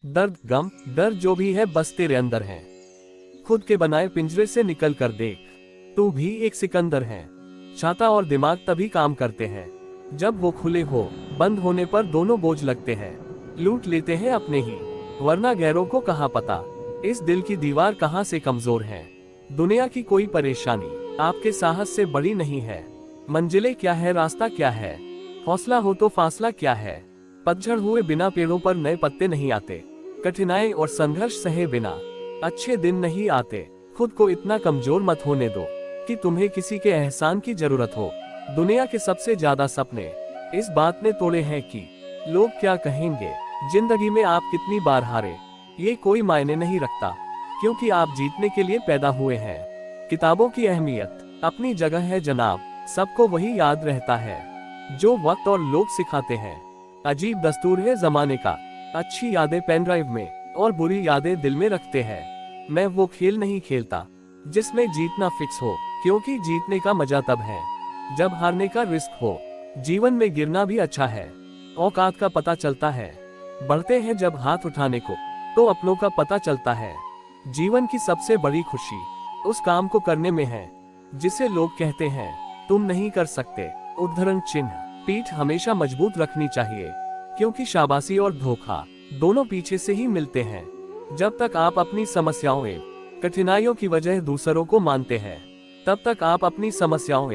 दर्द, गम, डर जो भी है बस तेरे अंदर है। खुद के बनाए पिंजरे से निकल कर देख, तू भी एक सिकंदर है। छाता और दिमाग तभी काम करते हैं जब वो खुले हो, बंद होने पर दोनों बोझ लगते हैं। लूट लेते हैं अपने ही, वरना गैरों को कहाँ पता इस दिल की दीवार कहाँ से कमजोर है। दुनिया की कोई परेशानी आपके साहस से बड़ी नहीं है। मंजिलें क्या है, रास्ता क्या है, हौसला हो तो फासला क्या है। पतझड़ हुए बिना पेड़ों पर नए पत्ते नहीं आते, कठिनाई और संघर्ष सहे बिना अच्छे दिन नहीं आते। खुद को इतना कमजोर मत होने दो कि तुम्हें किसी के एहसान की जरूरत हो। दुनिया के सबसे ज्यादा सपने इस बात ने तोड़े हैं कि लोग क्या कहेंगे। जिंदगी में आप कितनी बार हारे ये कोई मायने नहीं रखता, क्योंकि आप जीतने के लिए पैदा हुए हैं। किताबों की अहमियत अपनी जगह है जनाब, सबको वही याद रहता है जो वक्त और लोग सिखाते हैं। अजीब दस्तूर है जमाने का, अच्छी यादें पेन ड्राइव में और बुरी यादें दिल में रखते हैं। मैं वो खेल नहीं खेलता जिसमें जीतना फिक्स हो, क्योंकि जीतने का मजा तब है जब हारने का रिस्क हो। जीवन में गिरना भी अच्छा है, औकात का पता चलता है। बढ़ते हैं जब हाथ उठाने को तो अपनों का पता चलता है। जीवन की सबसे बड़ी खुशी उस काम को करने में है जिसे लोग कहते हैं तुम नहीं कर सकते। उद्धरण चिन्ह, पीठ हमेशा मजबूत रखनी चाहिए, क्योंकि शाबाशी और धोखा दोनों पीछे से ही मिलते हैं। जब तक आप अपनी समस्याओं कठिनाइयों की वजह दूसरों को मानते हैं, तब तक आप अपनी समस्याओं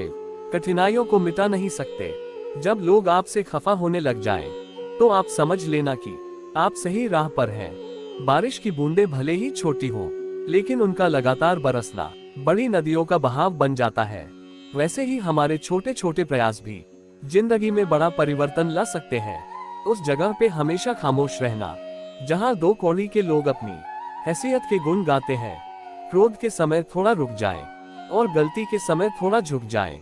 कठिनाइयों को मिटा नहीं सकते। जब लोग आपसे खफा होने लग जाएं, तो आप समझ लेना कि आप सही राह पर हैं। बारिश की बूंदें भले ही छोटी हों, लेकिन उनका लगातार बरसना बड़ी नदियों का बहाव बन जाता है। वैसे ही हमारे छोटे छोटे प्रयास भी जिंदगी में बड़ा परिवर्तन ला सकते हैं। उस जगह पे हमेशा खामोश रहना जहां दो कौड़ी के लोग अपनी हैसियत के गुण गाते हैं। क्रोध के समय थोड़ा रुक जाएं और गलती के समय थोड़ा झुक जाएं,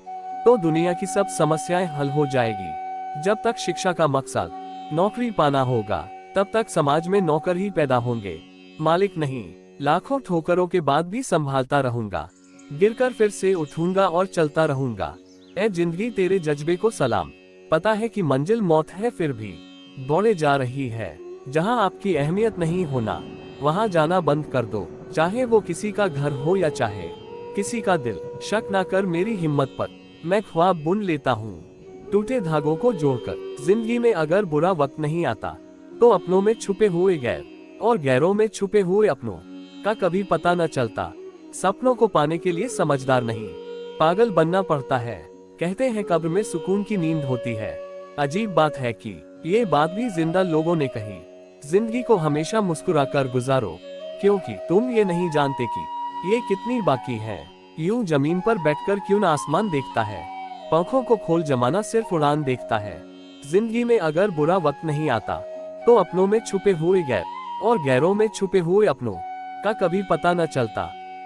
तो दुनिया की सब समस्याएं हल हो जाएगी। जब तक शिक्षा का मकसद नौकरी पाना होगा, तब तक समाज में नौकर ही पैदा होंगे, मालिक नहीं। लाखों ठोकरों के बाद भी संभालता रहूंगा, गिरकर फिर से उठूंगा और चलता रहूंगा। ए जिंदगी तेरे जज्बे को सलाम, पता है कि मंजिल मौत है फिर भी दौड़े जा रही है। जहां आपकी अहमियत नहीं होना, वहां जाना बंद कर दो, चाहे वो किसी का घर हो या चाहे किसी का दिल। शक ना कर मेरी हिम्मत पर, मैं ख्वाब बुन लेता हूँ टूटे धागों को जोड़कर। जिंदगी में अगर बुरा वक्त नहीं आता, तो अपनों में छुपे हुए गैर और गैरों में छुपे हुए अपनों का कभी पता न चलता। सपनों को पाने के लिए समझदार नहीं, पागल बनना पड़ता है। कहते हैं कब्र में सुकून की नींद होती है। अजीब बात है कि ये बात भी जिंदा लोगों ने कही। जिंदगी को हमेशा मुस्कुराकर गुजारो, क्योंकि तुम ये नहीं जानते कि ये कितनी बाकी है। यूं जमीन पर बैठकर क्यों न आसमान देखता है, पंखों को खोल जमाना सिर्फ उड़ान देखता है। जिंदगी में अगर बुरा वक्त नहीं आता, तो अपनों में छुपे हुए गैर और गैरों में छुपे हुए अपनों का कभी पता न चलता।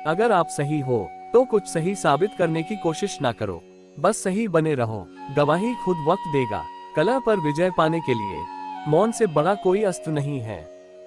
अगर आप सही हो तो कुछ सही साबित करने की कोशिश ना करो, बस सही बने रहो। गवाही खुद वक्त देगा। कला पर विजय पाने के लिए मौन से बड़ा कोई अस्त्र नहीं है।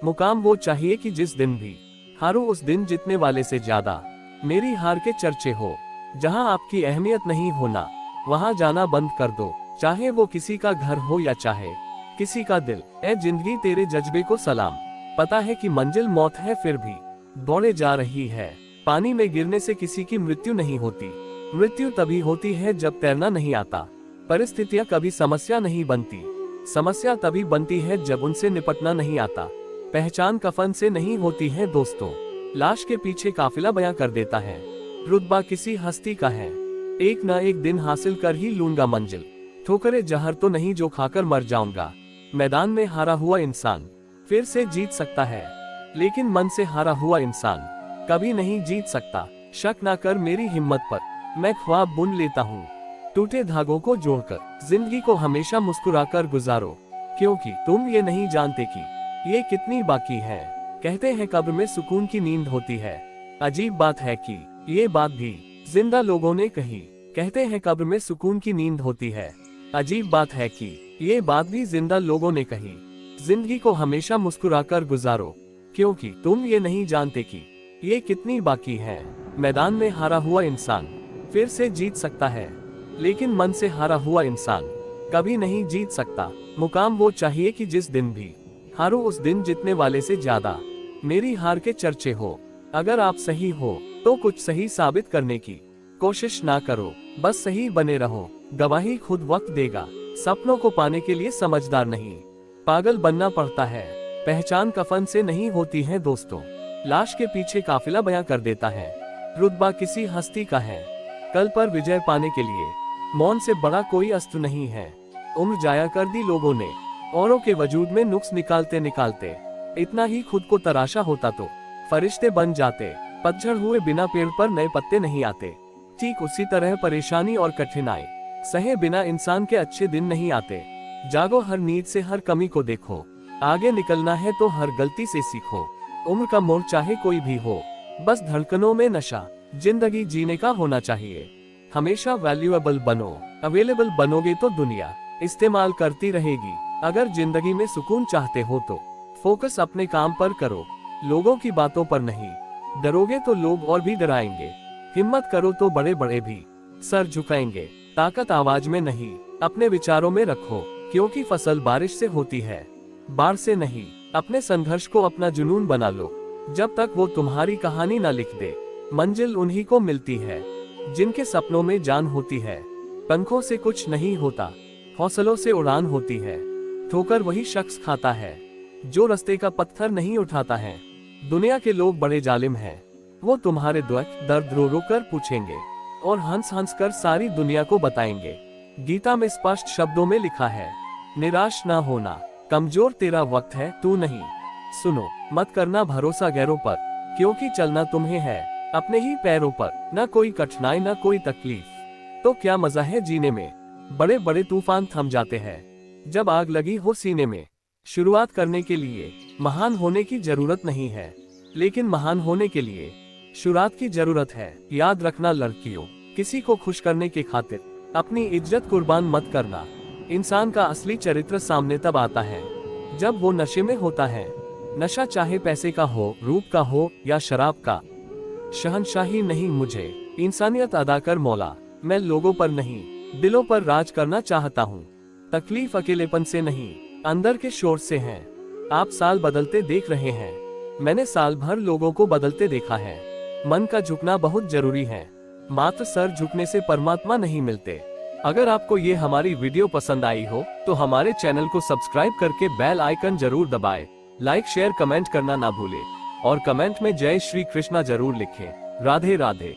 मुकाम वो चाहिए कि जिस दिन भी हारो, उस दिन जीतने वाले से ज्यादा मेरी हार के चर्चे हो। जहां आपकी अहमियत नहीं होना, वहां जाना बंद कर दो, चाहे वो किसी का घर हो या चाहे किसी का दिल। ए जिंदगी तेरे जज्बे को सलाम, पता है कि मंजिल मौत है फिर भी दौड़े जा रही है। पानी में गिरने से किसी की मृत्यु नहीं होती, मृत्यु तभी होती है जब तैरना नहीं आता। परिस्थितियां कभी समस्या नहीं बनती, समस्या तभी बनती है जब उनसे निपटना नहीं आता। पहचान कफन से नहीं होती है दोस्तों, लाश के पीछे काफिला बयां कर देता है। रुतबा किसी हस्ती का है, एक न एक दिन हासिल कर ही लूंगा मंजिल। ठोकरे जहर तो नहीं जो खाकर मर जाऊंगा। मैदान में हारा हुआ इंसान फिर से जीत सकता है, लेकिन मन से हारा हुआ इंसान कभी नहीं जीत सकता। शक ना कर मेरी हिम्मत पर, मैं ख्वाब बुन लेता हूँ टूटे धागों को जोड़कर। जिंदगी को हमेशा मुस्कुराकर गुजारो, क्योंकि तुम ये नहीं जानते कि ये कितनी बाकी है। कहते हैं कब्र में सुकून की नींद होती है। अजीब बात है कि ये बात भी जिंदा लोगों ने कही। कहते हैं कब्र में सुकून की नींद होती है। अजीब बात है कि ये बात भी जिंदा लोगों ने कही। जिंदगी को हमेशा मुस्कुराकर गुजारो, क्योंकि तुम ये नहीं जानते कि ये कितनी बाकी है। मैदान में हारा हुआ इंसान फिर से जीत सकता है, लेकिन मन से हारा हुआ इंसान कभी नहीं जीत सकता। मुकाम वो चाहिए कि जिस दिन भी हारो उस दिन जीतने वाले से ज्यादा। मेरी हार के चर्चे हो। अगर आप सही हो तो कुछ सही साबित करने की कोशिश ना करो, बस सही बने रहो। गवाही खुद वक्त देगा। सपनों को पाने के लिए समझदार नहीं, पागल बनना पड़ता है। पहचान कफन से नहीं होती है दोस्तों, लाश के पीछे काफिला बयां कर देता है। रुतबा किसी हस्ती का है, कल पर विजय पाने के लिए मौन से बड़ा कोई अस्त्र नहीं है। उम्र जाया कर दी लोगों ने, औरों के वजूद में नुक्स निकालते निकालते। इतना ही खुद को तराशा होता तो फरिश्ते बन जाते। पतझड़ हुए बिना पेड़ पर नए पत्ते नहीं आते। ठीक उसी तरह परेशानी और कठिनाई सहे बिना इंसान के अच्छे दिन नहीं आते। जागो, हर नींद से हर कमी को देखो। आगे निकलना है तो हर गलती से सीखो। उम्र का मोड़ चाहे कोई भी हो, बस धड़कनों में नशा जिंदगी जीने का होना चाहिए। हमेशा वैल्यूएबल बनो, अवेलेबल बनोगे तो दुनिया इस्तेमाल करती रहेगी। अगर जिंदगी में सुकून चाहते हो तो फोकस अपने काम पर करो, लोगों की बातों पर नहीं। डरोगे तो लोग और भी डराएंगे, हिम्मत करो तो बड़े बड़े भी सर झुकाएंगे। ताकत आवाज में नहीं, अपने विचारों में रखो, क्योंकि फसल बारिश से होती है, बाढ़ से नहीं। अपने संघर्ष को अपना जुनून बना लो, जब तक वो तुम्हारी कहानी ना लिख दे। मंजिल उन्हीं को मिलती है जिनके सपनों में जान होती है। पंखों से कुछ नहीं होता, हौसलों से उड़ान होती है। ठोकर वही शख्स खाता है जो रास्ते का पत्थर नहीं उठाता है। दुनिया के लोग बड़े जालिम हैं, वो तुम्हारे दुख दर्द रो रो कर पूछेंगे और हंस हंस कर सारी दुनिया को बताएंगे। गीता में स्पष्ट शब्दों में लिखा है, निराश ना होना, कमजोर तेरा वक्त है, तू नहीं। सुनो, मत करना भरोसा गैरों पर, क्योंकि चलना तुम्हें है अपने ही पैरों पर। न कोई कठिनाई न कोई तकलीफ, तो क्या मजा है जीने में। बड़े बड़े तूफान थम जाते हैं जब आग लगी हो सीने में। शुरुआत करने के लिए महान होने की जरूरत नहीं है, लेकिन महान होने के लिए शुरुआत की जरूरत है। याद रखना लड़कियों, किसी को खुश करने के खातिर अपनी इज्जत कुर्बान मत करना। इंसान का असली चरित्र सामने तब आता है जब वो नशे में होता है। नशा चाहे पैसे का हो, रूप का हो या शराब का। शहंशाही नहीं मुझे, इंसानियत अदा कर मौला। मैं लोगों पर नहीं, दिलों पर राज करना चाहता हूँ। तकलीफ अकेलेपन से नहीं, अंदर के शोर से है। आप साल बदलते देख रहे हैं, मैंने साल भर लोगों को बदलते देखा है। मन का झुकना बहुत जरूरी है, मात्र सर झुकने से परमात्मा नहीं मिलते। अगर आपको ये हमारी वीडियो पसंद आई हो तो हमारे चैनल को सब्सक्राइब करके बेल आइकन जरूर दबाएं। लाइक शेयर कमेंट करना ना भूले और कमेंट में जय श्री कृष्णा जरूर लिखें। राधे राधे।